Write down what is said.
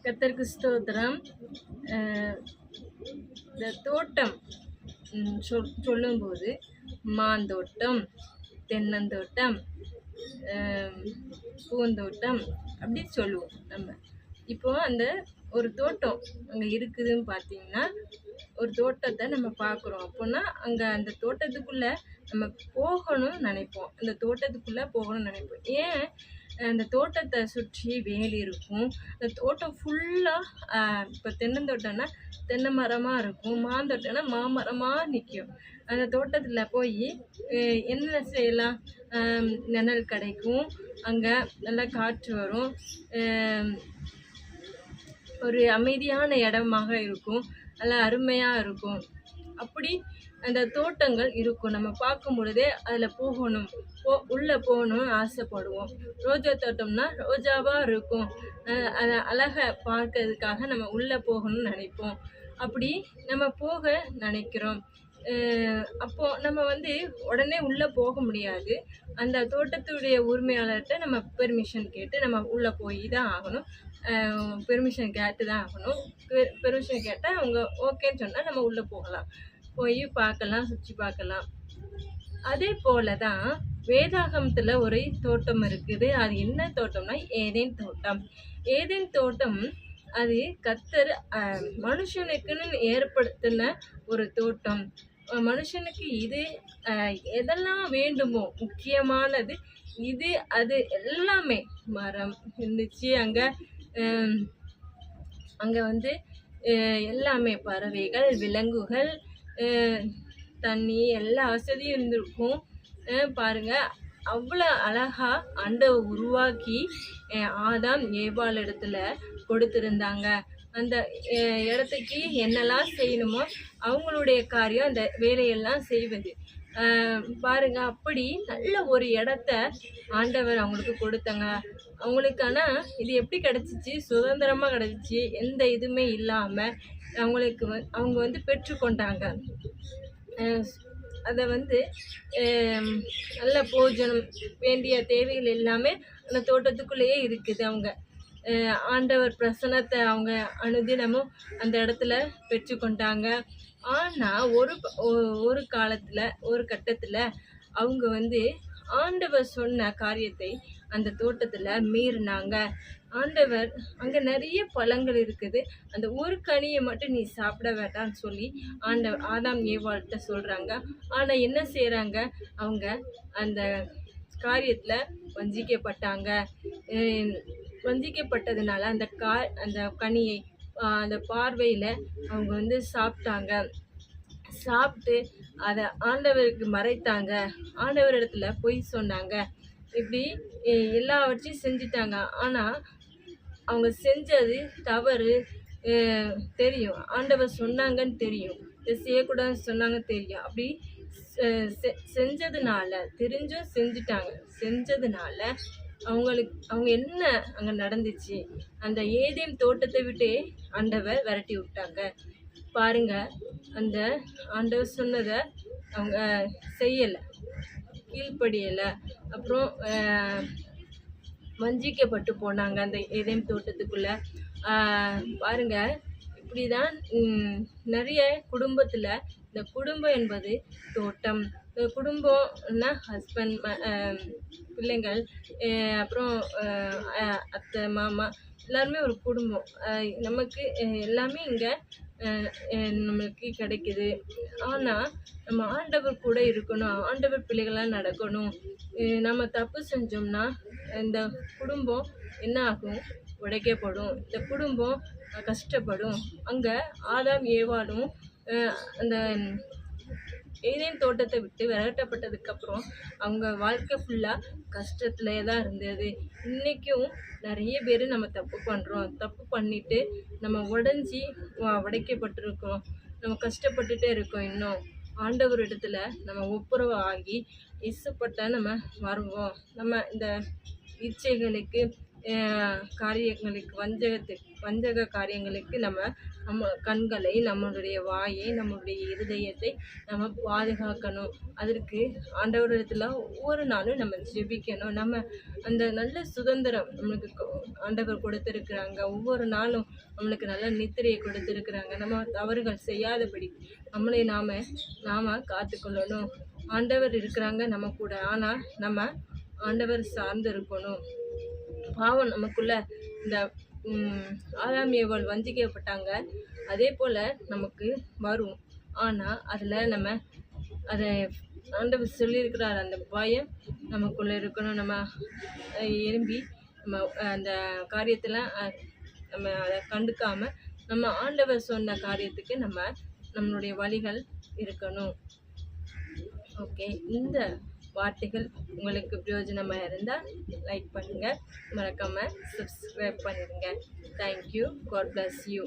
கர்த்தருக்கு ஸ்தோத்திரம். இந்த தோட்டம் சொல்லும்போது மாந்தோட்டம், தென்னந்தோட்டம், பூந்தோட்டம் அப்படி சொல்லுவோம் நம்ம. இப்போ அந்த ஒரு தோட்டம் அங்கே இருக்குதுன்னு பார்த்தீங்கன்னா, ஒரு தோட்டத்தை நம்ம பார்க்குறோம் அப்போன்னா அங்கே அந்த தோட்டத்துக்குள்ளே நம்ம போகணும்னு நினைப்போம். அந்த தோட்டத்துக்குள்ளே போகணும்னு நினைப்போம். ஏன் அந்த தோட்டத்தை சுற்றி வேலி இருக்கும். அந்த தோட்டம் ஃபுல்லாக இப்போ தென்னந்தோட்டம்னா தென்னை மரமாக இருக்கும், மாந்தோட்டம்னா மாமரமாக நிற்கும். அந்த தோட்டத்தில் போய் என்ன செய்யலாம்? நிழல் கிடைக்கும், அங்கே நல்லா காற்று வரும், ஒரு அமைதியான இடமாக இருக்கும், நல்லா அருமையாக இருக்கும். அப்படி அந்த தோட்டங்கள் இருக்கும். நம்ம பார்க்கும் பொழுதே அதில் போகணும், உள்ளே போகணும்னு ஆசைப்படுவோம். ரோஜா தோட்டம்னா ரோஜாவாக இருக்கும், அதை அழகை பார்க்கறதுக்காக நம்ம உள்ளே போகணும்னு நினைப்போம். அப்படி நம்ம போக நினைக்கிறோம். அப்போது நம்ம உடனே உள்ளே போக முடியாது. அந்த தோட்டத்துடைய உரிமையாளர்கிட்ட நம்ம பெர்மிஷன் கேட்டு நம்ம உள்ளே போய் தான் ஆகணும். பெர்மிஷன் கேட்டு தான் ஆகணும். பெர்மிஷன் கேட்டால் அவங்க ஓகேன்னு சொன்னால் நம்ம உள்ளே போகலாம், போய் பார்க்கலாம், சுற்றி பார்க்கலாம். அதே போல தான் வேதாகமத்தில் ஒரு தோட்டம் இருக்குது. அது என்ன தோட்டம்னா ஏதேன் தோட்டம். ஏதேன் தோட்டம் அது கர்த்தர் மனுஷனுக்குன்னு ஏற்படுத்தின ஒரு தோட்டம். மனுஷனுக்கு இது எதெல்லாம் வேண்டுமோ முக்கியமானது இது அது எல்லாமே மரம் இருந்துச்சு. அங்கே எல்லாமே பறவைகள், விலங்குகள், தண்ணி, எல்லா வசதியும் இருந்திருக்கும். பாருங்க, அவ்வளோ அழகா ஆண்டவர் உருவாக்கி ஆதாம் ஏவாள் இடத்துல கொடுத்துருந்தாங்க. அந்த இடத்துக்கு என்னெல்லாம் செய்யணுமோ அவங்களுடைய காரியம் அந்த வேலையெல்லாம் செய்வது. பாருங்க, அப்படி நல்ல ஒரு இடத்த ஆண்டவர் அவங்களுக்கு கொடுத்தாங்க. அவங்களுக்கான இது எப்படி கிடச்சிச்சு? சுதந்திரமாக கிடச்சிச்சு, எந்த இதுவுமே இல்லாமல் அவங்களுக்கு அவங்க பெற்றுக்கொண்டாங்க. அதை நல்ல போஜனம், வேண்டிய தேவைகள் எல்லாமே அந்த தோட்டத்துக்குள்ளேயே இருக்குது. அவங்க ஆண்டவர் பிரசன்னத்தை அவங்க அனுதினமும் அந்த இடத்துல பெற்றுக்கொண்டாங்க. ஆனால் ஒரு காலத்தில், ஒரு கட்டத்தில் அவங்க ஆண்டவர் சொன்ன காரியத்தை அந்த தோட்டத்தில் மீறினாங்க. ஆண்டவர் அங்கே நிறைய பழங்கள் இருக்குது, அந்த ஒரு கனியை மட்டும் நீ சாப்பிட வேண்டாம்னு சொல்லி ஆதாம் ஏவாள்கிட்ட சொல்கிறாங்க. ஆனால் என்ன செய்கிறாங்க? அவங்க அந்த காரியத்தில் வஞ்சிக்கப்பட்டாங்க. வஞ்சிக்கப்பட்டதுனால அந்த கனியை அந்த பார்வையில் அவங்க சாப்பிட்டாங்க. சாப்பிட்டு அதை ஆண்டவருக்கு மறைத்தாங்க, ஆண்டவர் இடத்துல பொய் சொன்னாங்க. இப்படி எல்லாவற்றையும் செஞ்சிட்டாங்க. ஆனால் அவங்க செஞ்சது தவறு தெரியும், ஆண்டவர் சொன்னாங்கன்னு தெரியும், இதை செய்யக்கூடாதுன்னு சொன்னாங்கன்னு தெரியும். அப்படி செஞ்சதுனால, தெரிஞ்சும் செஞ்சதுனால அவங்க என்ன அங்கே நடந்துச்சு? அந்த ஏதேன் தோட்டத்தை விட்டு ஆண்டவர் விரட்டி விட்டாங்க. பாருங்க, அந்த ஆண்டவர் சொன்னதை அவங்க செய்யலை, கீழ்ப்படியலை. அப்புறம் வஞ்சிக்கப்பட்டு போனாங்க அந்த ஏதேன் தோட்டத்துக்குள்ளே. பாருங்க, இப்படி தான் நிறைய குடும்பத்தில், இந்த குடும்பம் என்பது தோட்டம். இந்த குடும்பம்னா ஹஸ்பண்ட், பிள்ளைங்கள், அப்புறம் அத்தை, மாமா, எல்லாருமே ஒரு குடும்பம். நமக்கு எல்லாமே இங்கே நம்மளுக்கு கிடைக்குது. ஆனால் நம்ம ஆண்டவர் கூட இருக்கணும், ஆண்டவர் பிள்ளைகளாக நடக்கணும். நம்ம தப்பு செஞ்சோம்னா இந்த குடும்பம் என்ன ஆகும்? உடைக்கப்படும், இந்த குடும்பம் கஷ்டப்படும். அங்கே ஆதாம் ஏவாளும் அந்த ஏதேன் தோட்டத்தை விட்டு விரட்டப்பட்டதுக்கப்புறம் அவங்க வாழ்க்கை ஃபுல்லாக கஷ்டத்துலே தான் இருந்தது. இன்றைக்கும் நிறைய பேர் நம்ம தப்பு பண்ணுறோம், தப்பு பண்ணிவிட்டு நம்ம உடைக்கப்பட்டிருக்கோம், நம்ம கஷ்டப்பட்டுட்டே இருக்கோம். இன்னும் ஆண்டவர் இடத்துல நம்ம ஒப்புரவு ஆகி இசுப்பட்ட நம்ம வருவோம். நம்ம இந்த இச்சைகளுக்கு, காரியங்களுக்கு வஞ்சக காரியங்களுக்கு நம்ம கண்களை, நம்மளுடைய வாயை, நம்மளுடைய இருதயத்தை நம்ம பாதுகாக்கணும். அதற்கு ஆண்டவரிடத்துல ஒவ்வொரு நாளும் நம்ம ஜெபிக்கணும். நம்ம அந்த நல்ல சுதந்திரம் நம்மளுக்கு ஆண்டவர் கொடுத்துருக்குறாங்க. ஒவ்வொரு நாளும் நம்மளுக்கு நல்ல நித்திரையை கொடுத்துருக்குறாங்க. நம்ம தவறுகள் செய்யாதபடி நம்மளை நாம காத்துக்கொள்ளணும். ஆண்டவர் இருக்கிறாங்க நம்ம கூட. ஆனால் நம்ம ஆண்டவர் சார்ந்து இருக்கணும். பாவம் நமக்குள்ள இந்த ஆதாம் ஏவாள் வஞ்சிக்கப்பட்டாங்க. அதே போல் நமக்கு வரும். ஆனால் அதில் நம்ம அதை ஆண்டவர் சொல்லியிருக்கிறார், அந்த பயம் நமக்குள்ளே இருக்கணும். நம்ம எழும்பி நம்ம அந்த காரியத்தில் நம்ம அதை கண்டுக்காமல் நம்ம ஆண்டவர் சொன்ன காரியத்துக்கு நம்மளுடைய வழிகள் இருக்கணும். ஓகே, இந்த வார்த்தைகள் உங்களுக்கு பிரயோஜனமாக இருந்தால் லைக் பண்ணுங்கள், மறக்காமல் சப்ஸ்கிரைப் பண்ணிடுங்க. தேங்க்யூ. God bless you.